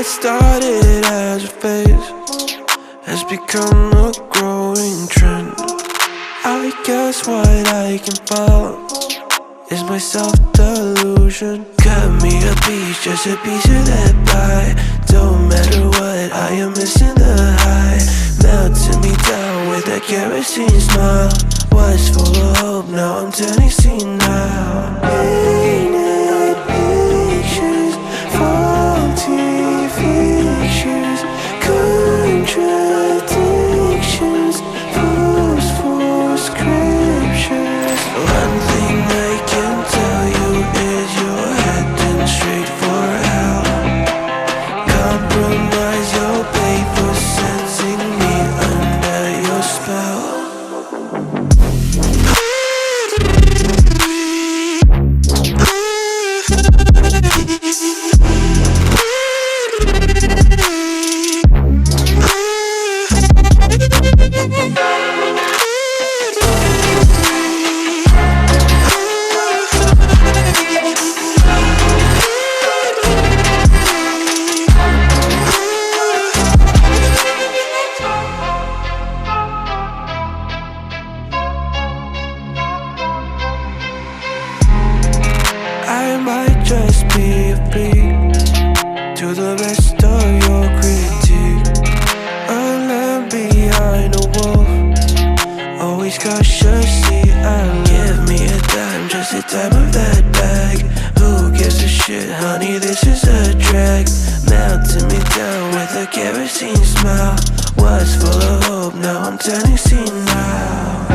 started as a phase has become a growing trend. I guess what I can follow is my self-delusion. Cut me a piece, just a piece of that pie. Don't matter what, I am missing the high. Melting me down with that kerosene smile. Was full of hope, now I'm turning senile. Painted pictures, faulty features, contradictions, fools for scriptures. One thing I can tell you is you're heading straight for hell. Compromise your pay for sensing me under your spell. I might just be a freak to the rest of your critique. A lamb behind a wolf, always cautiously alert. Give me a dime, just a dime of that bag. Who gives a shit, honey, this is a drag. Melting me down with a kerosene smile. Was full of hope, now I'm turning senile.